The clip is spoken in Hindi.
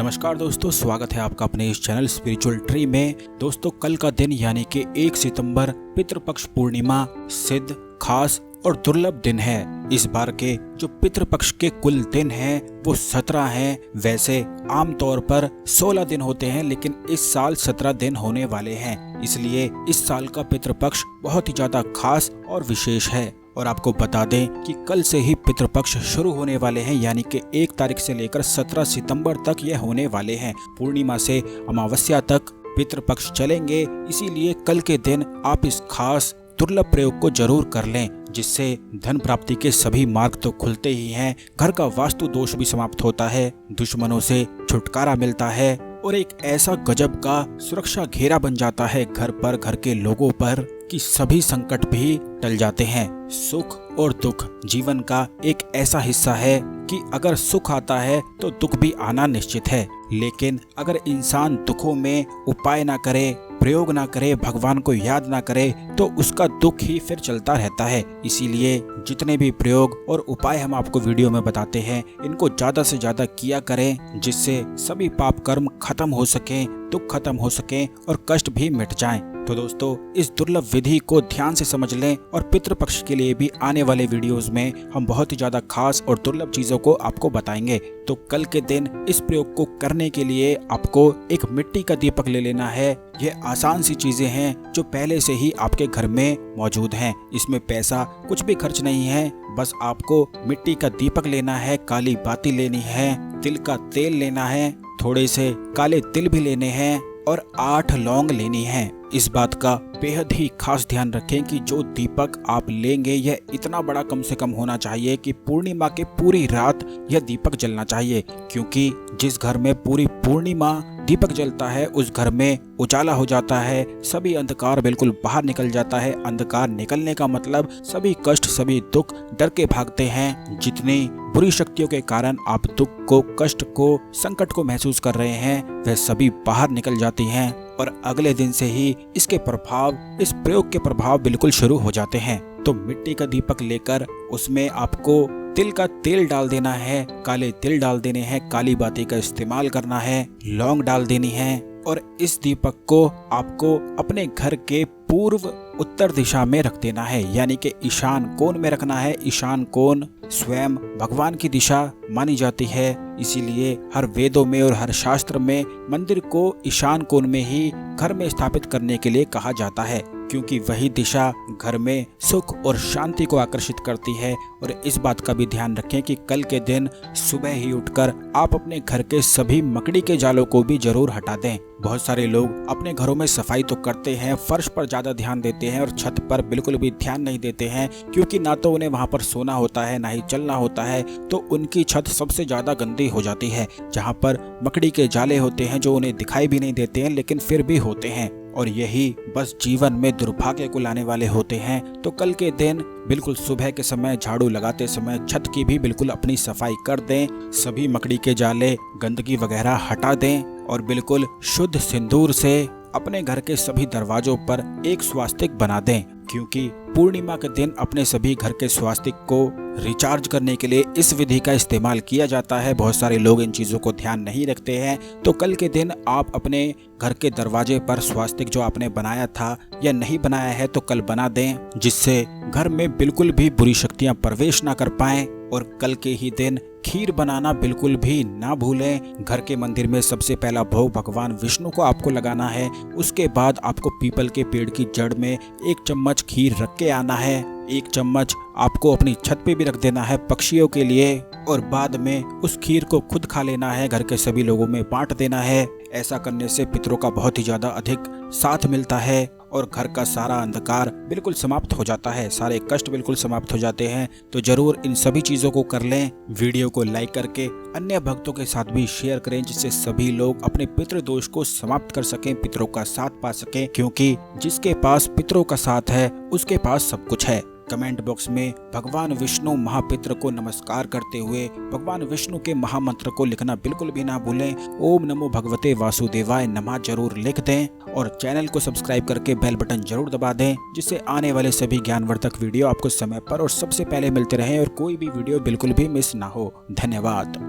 नमस्कार दोस्तों, स्वागत है आपका अपने इस चैनल स्पिरिचुअल ट्री में। दोस्तों, कल का दिन यानी कि 1 सितंबर पितृपक्ष पूर्णिमा सिद्ध, खास और दुर्लभ दिन है। इस बार के जो पितृपक्ष के कुल दिन हैं वो 17 हैं। वैसे आमतौर पर 16 दिन होते हैं, लेकिन इस साल 17 दिन होने वाले हैं। इसलिए इस साल का पितृपक्ष बहुत ही ज्यादा खास और विशेष है। और आपको बता दें कि कल से ही पितृपक्ष शुरू होने वाले हैं, यानी कि 1 तारीख से लेकर 17 सितंबर तक ये होने वाले हैं। पूर्णिमा से अमावस्या तक पितृपक्ष चलेंगे। इसीलिए कल के दिन आप इस खास दुर्लभ प्रयोग को जरूर कर लें, जिससे धन प्राप्ति के सभी मार्ग तो खुलते ही हैं, घर का वास्तु दोष भी समाप्त होता है, दुश्मनों से छुटकारा मिलता है और एक ऐसा गजब का सुरक्षा घेरा बन जाता है घर पर, घर के लोगों पर, कि सभी संकट भी टल जाते हैं। सुख और दुख जीवन का एक ऐसा हिस्सा है कि अगर सुख आता है तो दुख भी आना निश्चित है। लेकिन अगर इंसान दुखों में उपाय ना करे, प्रयोग ना करे, भगवान को याद ना करे, तो उसका दुख ही फिर चलता रहता है। इसीलिए जितने भी प्रयोग और उपाय हम आपको वीडियो में बताते हैं, इनको ज्यादा से ज्यादा किया करें, जिससे सभी पाप कर्म खत्म हो सके, दुख खत्म हो सके और कष्ट भी मिट जाएं। तो दोस्तों, इस दुर्लभ विधि को ध्यान से समझ लें और पितृपक्ष के लिए भी आने वाले वीडियोस में हम बहुत ही ज्यादा खास और दुर्लभ चीजों को आपको बताएंगे। तो कल के दिन इस प्रयोग को करने के लिए आपको एक मिट्टी का दीपक ले लेना है। ये आसान सी चीजें हैं जो पहले से ही आपके घर में मौजूद हैं। इसमें पैसा कुछ भी खर्च नहीं है, बस आपको मिट्टी का दीपक लेना है, काली बाती लेनी है, तिल का तेल लेना है, थोड़े से काले तिल भी लेने हैं और 8 लौंग लेनी है। इस बात का बेहद ही खास ध्यान रखें कि जो दीपक आप लेंगे यह इतना बड़ा कम से कम होना चाहिए कि पूर्णिमा के पूरी रात यह दीपक जलना चाहिए, क्योंकि जिस घर में पूरी पूर्णिमा दीपक जलता है उस घर में उजाला हो जाता है, सभी अंधकार बिल्कुल बाहर निकल जाता है। अंधकार निकलने का मतलब सभी कष्ट, सभी दुख डर के भागते हैं। जितनी बुरी शक्तियों के कारण आप दुख को, कष्ट को, संकट को महसूस कर रहे हैं, वह सभी बाहर निकल जाती हैं और अगले दिन से ही इसके प्रभाव, इस प्रयोग के प्रभाव बिल्कुल शुरू हो जाते हैं। तो मिट्टी का दीपक लेकर उसमें आपको तिल का तेल डाल देना है, काले तिल डाल देने हैं, काली बाती का इस्तेमाल करना है, लौंग डाल देनी है और इस दीपक को आपको अपने घर के पूर्व उत्तर दिशा में रख देना है, यानी कि ईशान कोण में रखना है। ईशान कोण स्वयं भगवान की दिशा मानी जाती है, इसीलिए हर वेदों में और हर शास्त्र में मंदिर को ईशान कोण में ही घर में स्थापित करने के लिए कहा जाता है, क्योंकि वही दिशा घर में सुख और शांति को आकर्षित करती है। और इस बात का भी ध्यान रखें कि कल के दिन सुबह ही उठकर आप अपने घर के सभी मकड़ी के जालों को भी जरूर हटा दें। बहुत सारे लोग अपने घरों में सफाई तो करते हैं, फर्श पर ज्यादा ध्यान देते हैं और छत पर बिल्कुल भी ध्यान नहीं देते हैं, क्योंकि ना तो उन्हें वहां पर सोना होता है, ना ही चलना होता है, तो उनकी छत सबसे ज्यादा गंदी हो जाती है, जहां पर मकड़ी के जाले होते हैं जो उन्हें दिखाई भी नहीं देते हैं, लेकिन फिर भी होते हैं। और यही बस जीवन में दुर्भाग्य को लाने वाले होते हैं। तो कल के दिन बिल्कुल सुबह के समय झाड़ू लगाते समय छत की भी बिल्कुल अपनी सफाई कर दें, सभी मकड़ी के जाले, गंदगी वगैरह हटा दें और बिल्कुल शुद्ध सिंदूर से अपने घर के सभी दरवाजों पर एक स्वास्तिक बना दें, क्योंकि पूर्णिमा के दिन अपने सभी घर के स्वास्तिक को रिचार्ज करने के लिए इस विधि का इस्तेमाल किया जाता है। बहुत सारे लोग इन चीजों को ध्यान नहीं रखते हैं। तो कल के दिन आप अपने घर के दरवाजे पर स्वास्तिक जो आपने बनाया था या नहीं बनाया है तो कल बना दें, जिससे घर में बिल्कुल भी बुरी शक्तियां प्रवेश ना कर पाएं। और कल के ही दिन खीर बनाना बिल्कुल भी ना भूलें। घर के मंदिर में सबसे पहला भोग भगवान विष्णु को आपको लगाना है। उसके बाद आपको पीपल के पेड़ की जड़ में 1 चम्मच खीर रख के आना है। 1 चम्मच आपको अपनी छत पे भी रख देना है पक्षियों के लिए, और बाद में उस खीर को खुद खा लेना है, घर के सभी लोगों में बांट देना है। ऐसा करने से पितरों का बहुत ही ज्यादा अधिक साथ मिलता है और घर का सारा अंधकार बिल्कुल समाप्त हो जाता है, सारे कष्ट बिल्कुल समाप्त हो जाते हैं। तो जरूर इन सभी चीजों को कर लें। वीडियो को लाइक करके अन्य भक्तों के साथ भी शेयर करें, जिससे सभी लोग अपने पितृ दोष को समाप्त कर सकें, पितरों का साथ पा सकें, क्योंकि जिसके पास पितरों का साथ है उसके पास सब कुछ है। कमेंट बॉक्स में भगवान विष्णु महापित्र को नमस्कार करते हुए भगवान विष्णु के महामंत्र को लिखना बिल्कुल भी ना भूलें। ओम नमो भगवते वासुदेवाय नमः जरूर लिख दें और चैनल को सब्सक्राइब करके बेल बटन जरूर दबा दें, जिससे आने वाले सभी ज्ञानवर्धक वीडियो आपको समय पर और सबसे पहले मिलते रहें और कोई भी वीडियो बिल्कुल भी मिस ना हो। धन्यवाद।